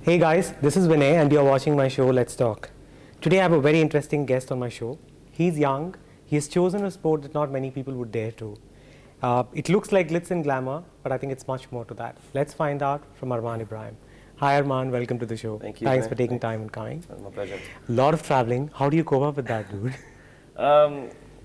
Hey guys, this is Vinay and you're watching my show Let's Talk. Today I have a very interesting guest on my show. He's young, he has chosen a sport that not many people would dare to. It looks like glitz and glamour, but I think it's much more to that. Let's find out from Armaan Ebrahim. Hi Armaan, welcome to the show. Thank you. Thanks for taking time and coming. My pleasure. A lot of traveling. How do you cope up with that, dude?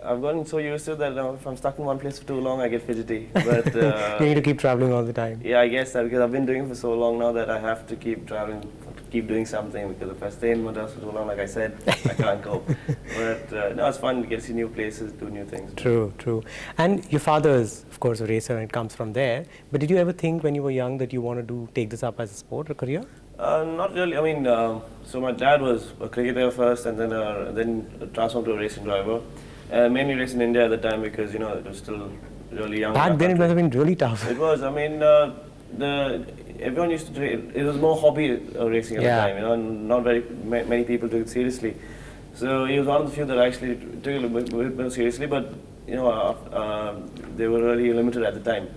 I've gotten so used to it that if I'm stuck in one place for too long, I get fidgety. But You need to keep traveling all the time. yeah, I guess that because I've been doing it for so long now that I have to keep traveling, keep doing something. Because if I stay in Madras for too long, like I said, I can't cope. But no, it's fun to get to see new places, do new things. True, true. And your father is, of course, a racer and it comes from there. But did you ever think when you were young that you want to take this up as a sport or career? Not really. I mean, so my dad was a cricketer first, and then transformed to a racing driver. Mainly raced in India at the time because it was still really young. Back then it must have been really tough. It was. I mean, everyone used to train. It was more hobby racing at the time. Not very many people took it seriously. So he was one of the few that actually took it a bit more seriously. But they were really limited at the time.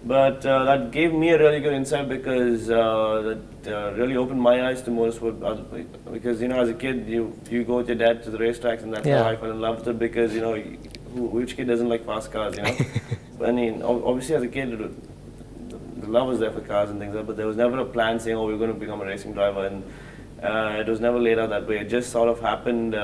But that gave me a really good insight because that really opened my eyes to motorsport. Because as a kid, you go with your dad to the racetracks, and that's how I fell in love with it. Because which kid doesn't like fast cars? I mean, obviously as a kid, the love was there for cars and things like that. But there was never a plan saying, "Oh, we're going to become a racing driver," and it was never laid out that way. It just sort of happened.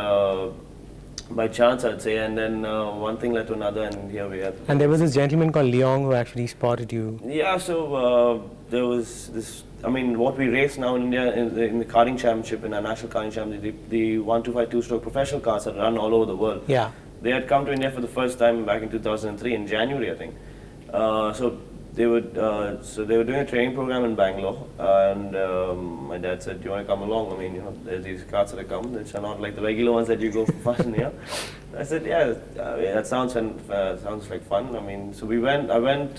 By chance, I'd say, and then one thing led to another, and here we are. And there was this gentleman called Leong who actually spotted you. Yeah, so there was this. I mean, what we race now in India in the karting championship, in our national karting championship, the 1252 two-stroke professional cars that run all over the world. Yeah. They had come to India for the first time back in 2003 in January, I think. So they were doing a training program in Bangalore, and my dad said, "Do you want to come along? I mean, there's these cars that come, which are not like the regular ones that you go for fun." I said, "Yeah, that sounds like fun." I mean, so we went. I went.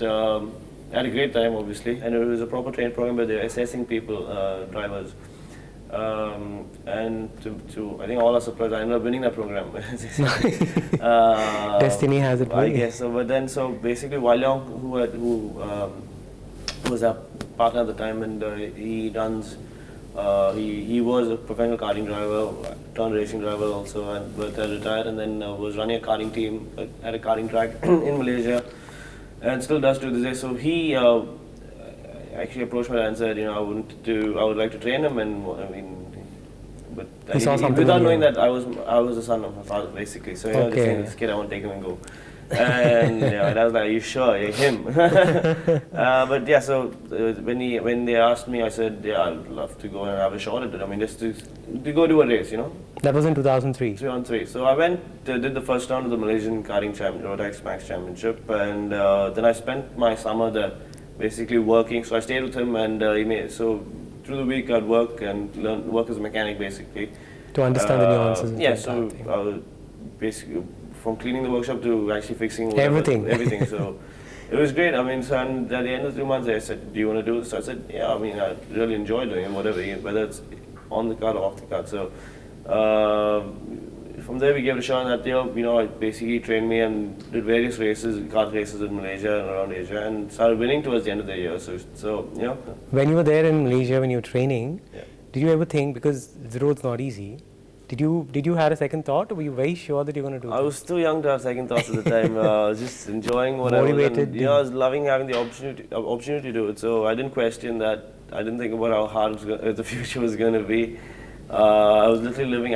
Had a great time, obviously, and it was a proper training program where they were assessing people, drivers. And to I think all our surprise, I ended up winning that program. Destiny has it. I guess so. But then, so basically, Waliong, who was our partner at the time, and he runs. He was a professional karting driver, turned racing driver also, but retired, and then was running a karting team at a karting track in Malaysia, and still does to this day. So he actually approached me and said, I would like to train him, and I mean, but without knowing that I was the son of my father, basically. So this kid, I want to take him and go. And I was like, "Are you sure? You're him." But yeah, so when they asked me, I said, "Yeah, I'd love to go and have a shot at it. I mean, just to go do a race, That was in 2003. 3-on-3. So I went, did the first round of the Malaysian karting Rotax Max Championship, and then I spent my summer there, basically working. So I stayed with him, and through the week I'd work as a mechanic, basically. To understand the nuances. Yeah, so basically from cleaning the workshop to actually fixing everything. So it was great. I mean, so and at the end of 3 months, they said, "Do you want to do this?" So I said, "Yeah, I mean, I really enjoy doing it, whether it's on the card or off the card." So from there, we gave it a shot. And that year, I basically trained me and did various races, kart races in Malaysia and around Asia, and started winning towards the end of the year. So When you were there in Malaysia, when you were training, did you ever think, because the road's not easy, did you have a second thought, or were you very sure that you're going to do it? I was too young to have second thoughts at the time. I was just enjoying whatever. Motivated. I was loving having the opportunity to do it. So I didn't question that. I didn't think about how hard the future was going to be. I was literally living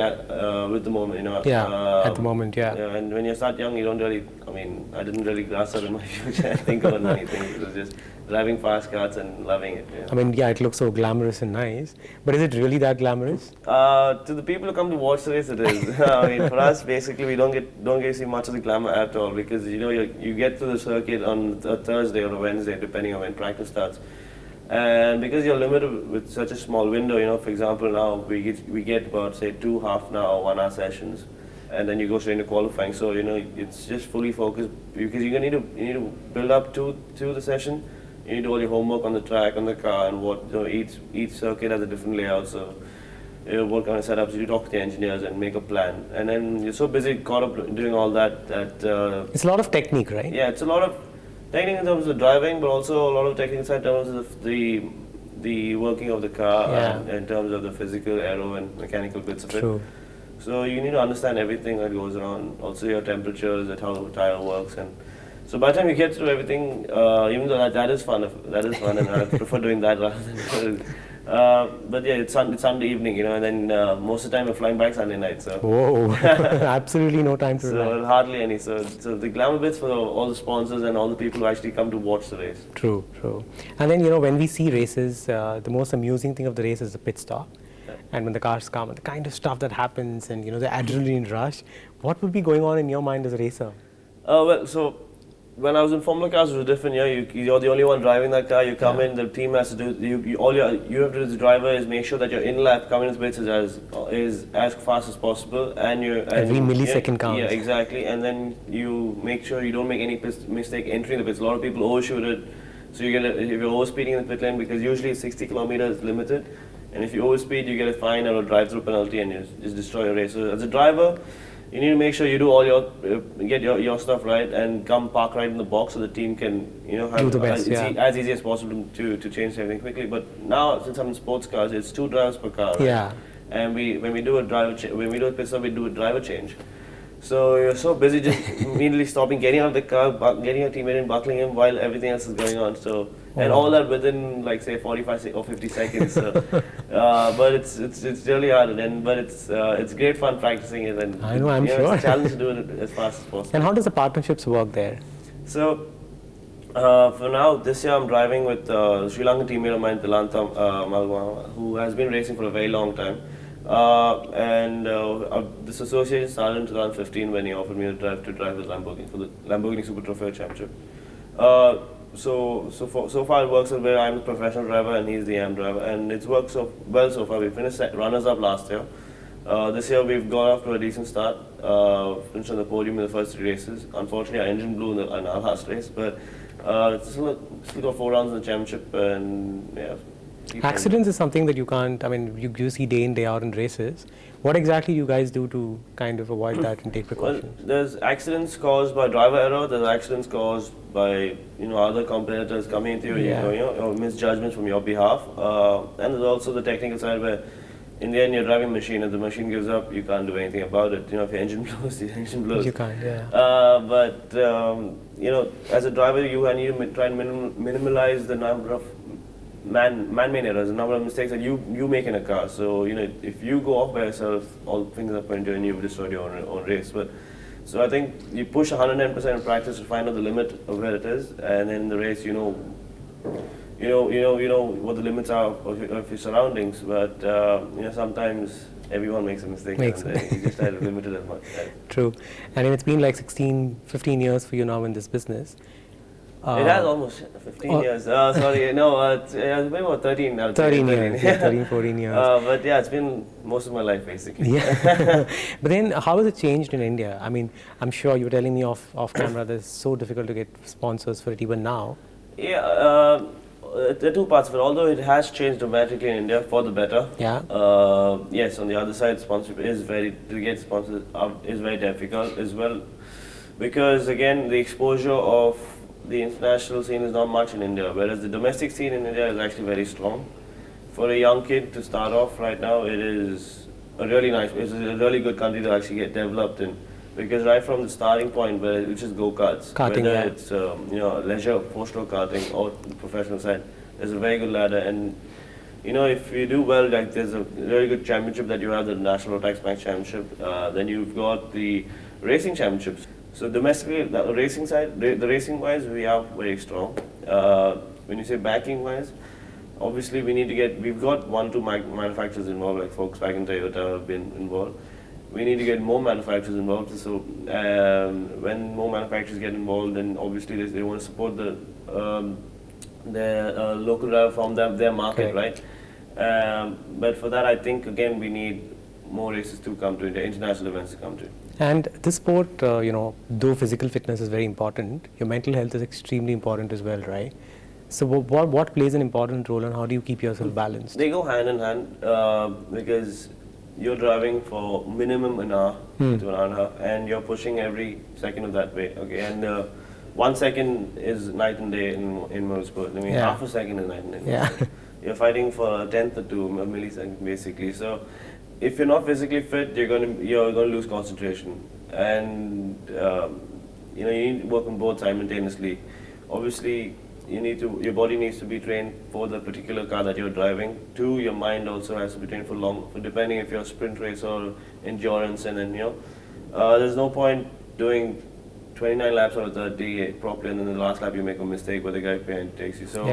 with the moment, at the moment, and when you start young, you don't really. I mean, I didn't really grasp that in my future. I think about anything. It was just driving fast cars and loving it. I mean, it looks so glamorous and nice, but is it really that glamorous? To the people who come to watch the race, it is. I mean, for us, basically, we don't get to see much of the glamour at all, because you get to the circuit on a Thursday or a Wednesday, depending on when practice starts. And because you're limited with such a small window, for example, now we get about, say, 2 half-an-hour, 1 hour sessions, and then you go straight into qualifying. So it's just fully focused, because you need to build up to the session. You need to do all your homework on the track, on the car, and what each circuit has a different layout. So what kind of setups, you talk to the engineers and make a plan, and then you're so busy caught up doing all that it's a lot of technique, right? Yeah, it's a lot of technique in terms of driving, but also a lot of technique in terms of the the working of the car in terms of the physical, aero and mechanical bits of it. So you need to understand everything that goes around, also your temperatures, at how the tire works, and so by the time you get through everything, even though that is fun, and I prefer doing that rather than. But yeah, it's Sunday evening, you know, and then most of the time we're flying back Sunday night. So whoa, absolutely no time to relax. So hardly any. So the glamour bits for all the sponsors and all the people who actually come to watch the race. True. And then, you know, when we see races, the most amusing thing of the race is the pit stop. And when the cars come and the kind of stuff that happens and, you know, the adrenaline rush, what would be going on in your mind as a racer? Well, so when I was in Formula cars, it was different. Yeah, you're the only one driving that car. You come in, the team has to do. All you have to do as a driver is make sure that your in-lap coming into bits is as fast as possible, and every millisecond counts. Yeah, exactly. And then you make sure you don't make any mistake entering the pits. A lot of people overshoot it, so you if you're overspeeding in the pit lane, because usually 60 kilometers limited, and if you overspeed, you get a fine or a drive-through penalty, and you just destroy your race. So as a driver, you need to make sure you do all get your stuff right and come park right in the box so the team can, you know, have do the best, as easy as possible to change everything quickly. But now, since I'm in sports cars, it's 2 drivers per car. Right? Yeah. And when we do a pit stop, we do a driver change. So you're so busy just immediately stopping, getting out of the car, getting your teammate in, buckling him while everything else is going on. So and all that within like say 45 or 50 seconds. So, but it's really hard, but it's great fun practicing it, and I know, I'm sure. It's a challenge to do it as fast as possible. And how does the partnerships work there? So for now, this year I'm driving with Sri Lankan teammate of mine, Dilantha, Malagamuwa, who has been racing for a very long time. This association started in 2015 when he offered me a drive with Lamborghini for the Lamborghini Super Trofeo Championship. So far it works out where I'm the professional driver and he's the AM driver, and it's worked so well so far. We finished runners up last year. This year we've got off to a decent start. Finished on the podium in the first 3 races. Unfortunately, our engine blew in our last race, but still got 4 rounds in the championship, and yeah. Accidents is something that you can't, I mean, you see day in, day out in races. What exactly you guys do to kind of avoid that and take precautions? Well, there's accidents caused by driver error, there's accidents caused by, you know, other competitors coming into you, or misjudgments from your behalf. And there's also the technical side where in the end you're driving a machine, if the machine gives up, you can't do anything about it. You know, if your engine blows, the engine blows. You can't, yeah. But you know, as a driver, you need to try and minimize the number of man-made errors, the number of mistakes that you make in a car. So, you know, if you go off by yourself, all things are pointing to you and you've destroyed your own race. But so I think you push 110% in practice to find out the limit of where it is, and then in the race, you know what the limits are of your surroundings. But you know, sometimes everyone makes a mistake. You just try to limit it as much. True. And it's been like 15 years for you now in this business. It has almost 15 years. Sorry, no, it's been about 13 now. 13 years, yeah, 13, 14 years. But yeah, it's been most of my life basically. Yeah. But then how has it changed in India? I mean, I'm sure you were telling me off camera that it's so difficult to get sponsors for it even now. Yeah, there are 2 parts of it. Although it has changed dramatically in India for the better. Yeah. Yes, on the other side, sponsorship to get sponsors is very difficult as well, because again, the exposure of the international scene is not much in India, whereas the domestic scene in India is actually very strong. For a young kid to start off right now, it is a really really good country to actually get developed in, because right from the starting point, which is go-karts, whether it's you know, leisure 4-stroke karting or professional side, there's a very good ladder. And you know, if you do well, like there's a really good championship that you have, the National Road Tax Bank Championship. Then you've got the racing championships. So domestically, the racing side, the racing wise, we are very strong. When you say backing wise, obviously we've got 1-2 manufacturers involved, like Volkswagen, Toyota have been involved. We need to get more manufacturers involved. So when more manufacturers get involved, then obviously they want to support their local driver from their market, right? But for that, I think again we need more races to come to India, international events to come to. And this sport, you know, though physical fitness is very important, your mental health is extremely important as well, right? So what plays an important role, and how do you keep yourself balanced? They go hand in hand, because you're driving for minimum an hour to an hour and a half, and you're pushing every second of that way. Okay, and 1 second is night and day in motorsport. I mean, half a second is night and day. Yeah. you're fighting for a tenth or two a millisecond basically. So if you're not physically fit, you're going to lose concentration, and you need to work on both simultaneously. Obviously, your body needs to be trained for the particular car that you're driving. Two, your mind also has to be trained for depending if you're a sprint race or endurance, and then there's no point doing 29 laps out of 30 properly, and then the last lap you make a mistake where the guy behind takes you. So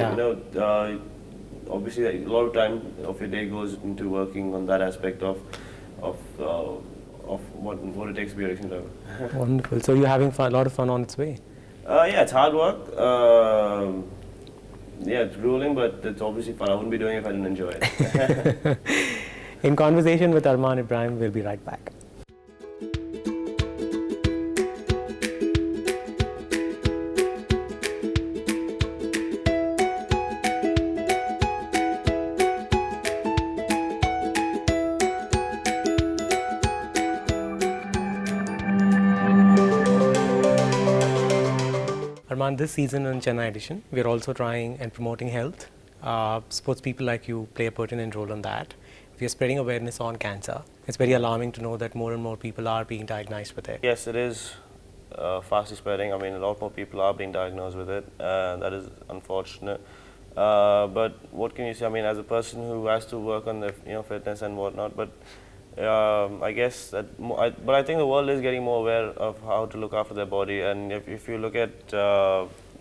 obviously a lot of time of your day goes into working on that aspect of what it takes to be a racing driver. Wonderful. So you're having a lot of fun on its way. Yeah, it's hard work. Yeah, it's grueling, but it's obviously fun. I wouldn't be doing it if I didn't enjoy it. In conversation with Armaan Ebrahim, we'll be right back. Armaan, this season in Chennai Edition, we're also trying and promoting health. Sports people like you play a pertinent role in that. We are spreading awareness on cancer. It's very alarming to know that more and more people are being diagnosed with it. Yes, it is fastly spreading. I mean, a lot more people are being diagnosed with it. That is unfortunate. But what can you say? I mean, as a person who has to work on the fitness and whatnot, but I guess that. But I think the world is getting more aware of how to look after their body. And if you look at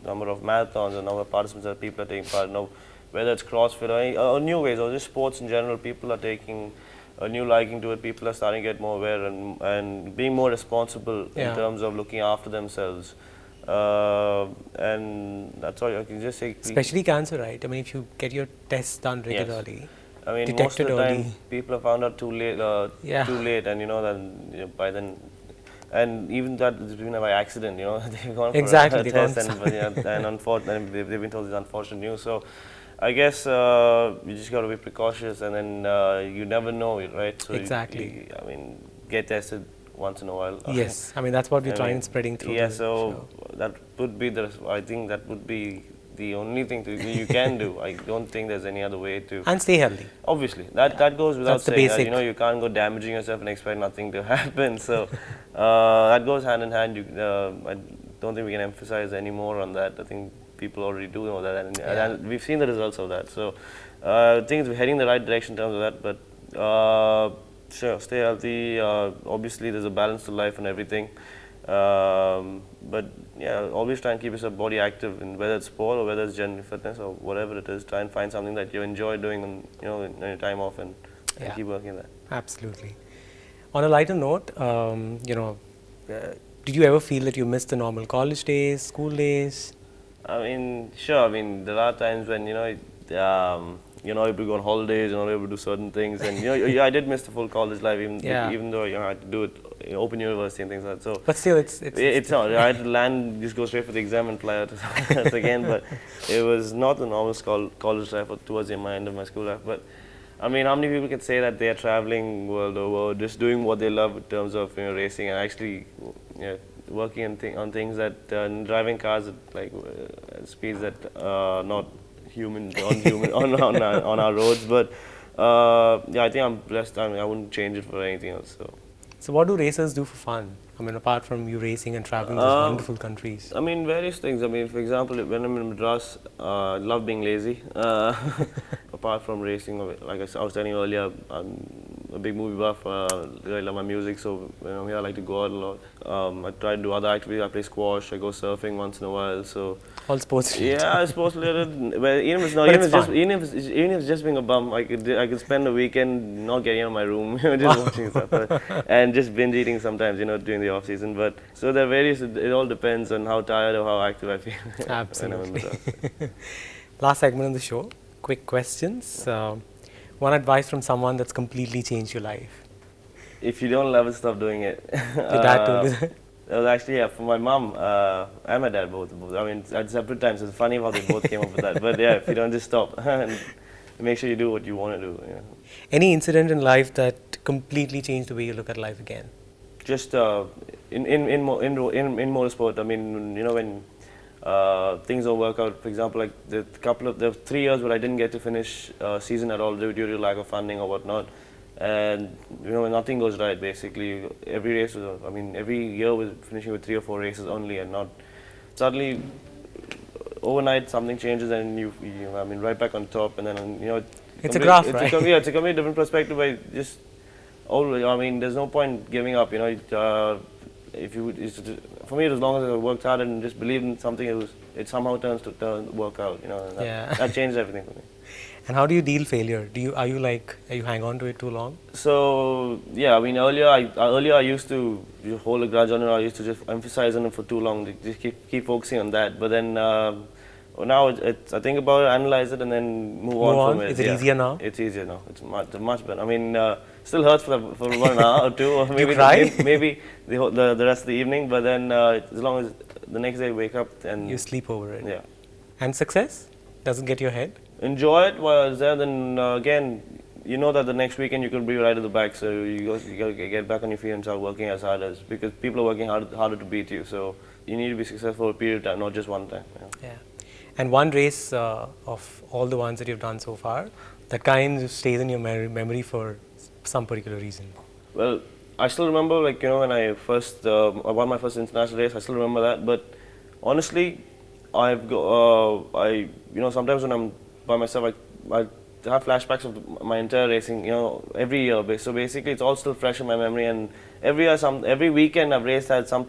number of marathons and number of participants that people are taking part, whether it's CrossFit or new ways or just sports in general, people are taking a new liking to it. People are starting to get more aware and being more responsible in terms of looking after themselves. And that's all I can just say. Especially cancer, right? I mean, if you get your tests done regularly. Yes. I mean, most of the time, people have found out too late, and then by then, and even that has been by accident. They've gone for a test, and unfortunately, they've been told this unfortunate news. So, I guess you just got to be precautious, and then you never know, right? So exactly. I mean, get tested once in a while. Yes, I mean that's what we're trying spreading through. Yeah, so that would be I think that would be the only thing you can do. I don't think there's any other way to. And stay healthy. Obviously, that goes without saying. That, you can't go damaging yourself and expect nothing to happen. So that goes hand in hand. I don't think we can emphasize any more on that. I think people already do know that, and we've seen the results of that. So I think we're heading in the right direction in terms of that. But sure, stay healthy. Obviously, there's a balance to life and everything. But yeah, always try and keep your body active, in whether it's sport or whether it's general fitness or whatever it is. Try and find something that you enjoy doing, in your time off, and keep working on that. Absolutely. On a lighter note, did you ever feel that you missed the normal college days, school days? I mean, sure. I mean, there are times when you're not able to go on holidays, you're not able to do certain things, and I did miss the full college life, even though I had to do it open university and things like that. So, but still, it's not. I had to land, just go straight for the exam and fly out again. But it was not the normal college life towards the end of my school life. But I mean, how many people can say that they are traveling world over, just doing what they love in terms of racing, and actually working on things that driving cars at speeds that are not human on our roads. But I think I'm blessed. I mean, I wouldn't change it for anything else. So what do racers do for fun? I mean, apart from you racing and traveling to these wonderful countries. I mean, various things. I mean, for example, when I'm in Madras, I love being lazy. Apart from racing, like I was telling you earlier, I'm a big movie buff. I love my music, so when I'm here, I like to go out a lot. I try to do other activities. I play squash. I go surfing once in a while. So all sports related. Yeah, sports related. Well, even if it's just being a bum, I could spend a weekend not getting out of my room, just watching stuff, and just binge eating sometimes, during the off season. But so there are various. It all depends on how tired or how active I feel. Absolutely. Last segment of the show. Quick questions. One advice from someone that's completely changed your life. If you don't love it, stop doing it. Your dad told you that? It was actually, for my mom and my dad both. I mean, at separate times. It's funny how they both came up with that. But yeah, if you don't, just stop and make sure you do what you want to do. Any incident in life that completely changed the way you look at life again? Just in motorsport. I mean, when things don't work out. For example, like there were 3 years where I didn't get to finish season at all due to lack of funding or whatnot. And nothing goes right basically. Every race was, every year was finishing with 3 or 4 races only, and not suddenly overnight something changes and you right back on top, and then it's a graph, right? It's a completely different perspective. I just there's no point giving up. For me, as long as I worked hard and just believed in something, it somehow work out. That changed everything for me. And how do you deal failure? Are you hang on to it too long? So yeah, earlier I used to hold a grudge on it. I used to just emphasize on it for too long, just keep focusing on that. But then now I think about it, analyze it, and then move on from it. Is it easier now? It's easier now. It's much better. Still hurts for 1 hour or two, or maybe maybe the rest of the evening. But then as long as the next day you wake up and you sleep over it. Yeah. And success doesn't get your head. Enjoy it while it's there. Then again, that the next weekend you could be right at the back. So you got to get back on your feet and start working as hard as, because people are working harder to beat you. So you need to be successful a period of time, not just one time. Yeah. And one race of all the ones that you've done so far that kind of stays in your memory for some particular reason. Well, I still remember, when I won my first international race. I still remember that. But honestly, sometimes when I'm by myself, I have flashbacks of my entire racing, every year. So basically, it's all still fresh in my memory. And every weekend I've raced had some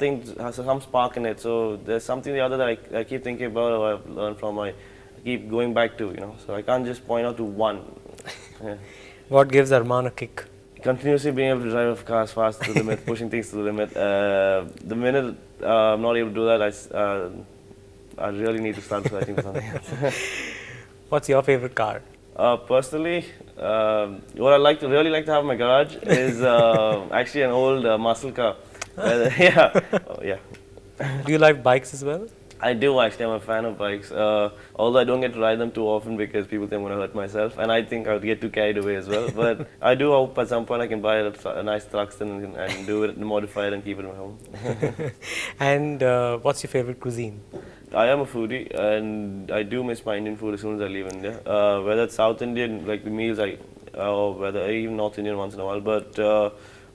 spark in it. So there's something or the other that I keep thinking about, or I've learned from, I keep going back to. So I can't just point out to one. Yeah. What gives Armaan a kick? Continuously being able to drive cars fast to the limit, pushing things to the limit. The minute I'm not able to do that, I really need to start searching for something else. What's your favorite car? Personally, what I really like to have in my garage is actually an old muscle car. Yeah. Do you like bikes as well? I do actually. I'm a fan of bikes. Although I don't get to ride them too often because people think I'm going to hurt myself, and I think I would get too carried away as well. But I do hope at some point I can buy a nice Truxton and do it, modify it, and keep it at home. And what's your favorite cuisine? I am a foodie, and I do miss my Indian food as soon as I leave India. Whether it's South Indian, like the meals, or whether even North Indian once in a while. But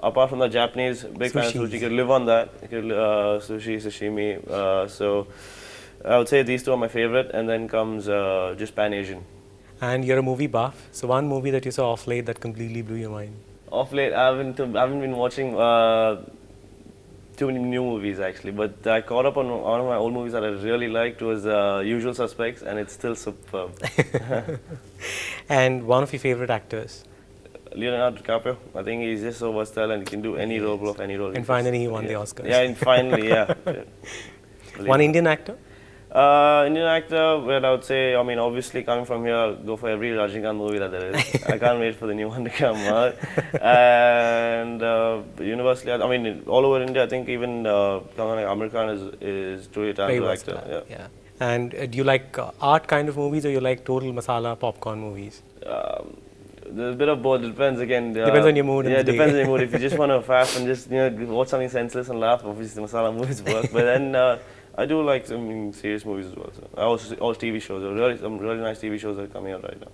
apart from the Japanese, big fan of sushi. You could live on that. Sushi, sashimi. So I would say these two are my favorite, and then comes just Pan-Asian. And you're a movie buff. So one movie that you saw off late that completely blew your mind? Off late, I haven't been watching too many new movies actually, but I caught up on one of my old movies that I really liked was Usual Suspects, and it's still superb. And one of your favorite actors? Leonardo DiCaprio. I think he's just so versatile and he can do any role of any role. And finally he won the Oscars. Yeah, and finally, yeah. One Indian actor? Indian actor, well, I would say, obviously coming from here, I'll go for every Rajinikanth movie that there is. I can't wait for the new one to come out. And universally, all over India, I think even Amir Khan is truly a talented actor. Yeah. And do you like art kind of movies, or you like total masala popcorn movies? There's a bit of both. It depends again. Depends on your mood. Yeah, depends on your mood. If you just want to fast and just watch something senseless and laugh, obviously the masala movies work. But then I do like some serious movies as well. So I also TV shows. There are some really nice TV shows that are coming out right now.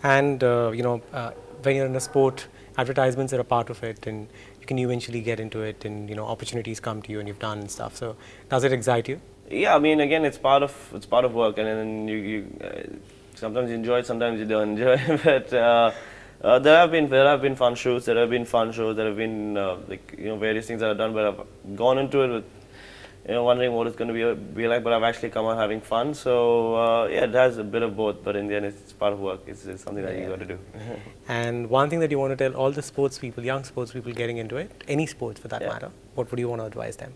And when you're in a sport, advertisements are a part of it, and you can eventually get into it, and opportunities come to you, and you've done and stuff. So does it excite you? Yeah, again, it's part of work, and then you sometimes you enjoy it, sometimes you don't enjoy it. But there have been fun shoots, there have been fun shows, there have been various things that I've done, but I've gone into it with wondering what it's going to be like, but I've actually come out having fun. So it has a bit of both, but in the end, it's part of work. It's something that you got to do. And one thing that you want to tell all the sports people, young sports people getting into it, any sports for that matter, what would you want to advise them?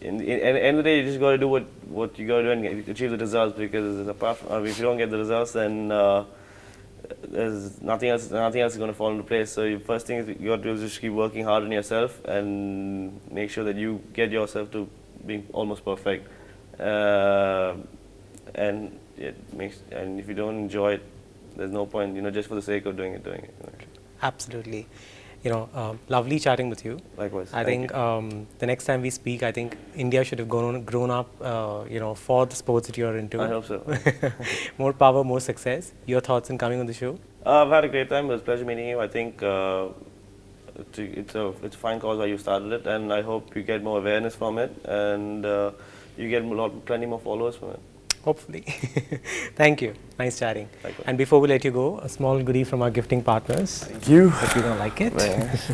At the end of the day, you just got to do what you got to do and achieve the results, because apart from, if you don't get the results, then there's nothing else is going to fall into place. So the first thing you got to do is just keep working hard on yourself and make sure that you get yourself to being almost perfect. And if you don't enjoy it, there's no point, just for the sake of doing it. Absolutely. lovely chatting with you. Likewise. I think the next time we speak, I think India should have grown up, for the sports that you're into. I hope so. More power, more success. Your thoughts on coming on the show? I've had a great time. It was a pleasure meeting you. I think it's a fine cause why you started it, and I hope you get more awareness from it, and you get plenty more followers from it. Hopefully. Thank you. Nice chatting. Likewise. And before we let you go, a small goodie from our gifting partners. Thank you. Hope you're going to like it. Very nice.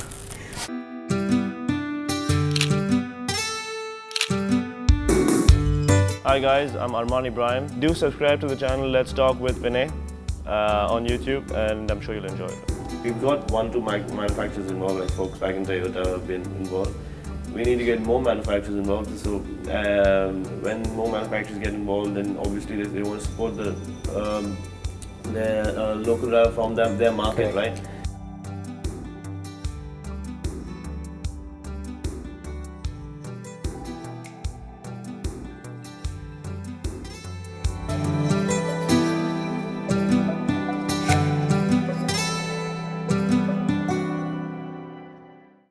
Hi guys, I'm Armaan Ebrahim. Do subscribe to the channel Let's Talk with Vinay on YouTube, and I'm sure you'll enjoy it. We've got 1-2 manufacturers involved, like Volkswagen and Toyota have been involved. We need to get more manufacturers involved. So when more manufacturers get involved, then obviously they want to support their local driver from their market, right?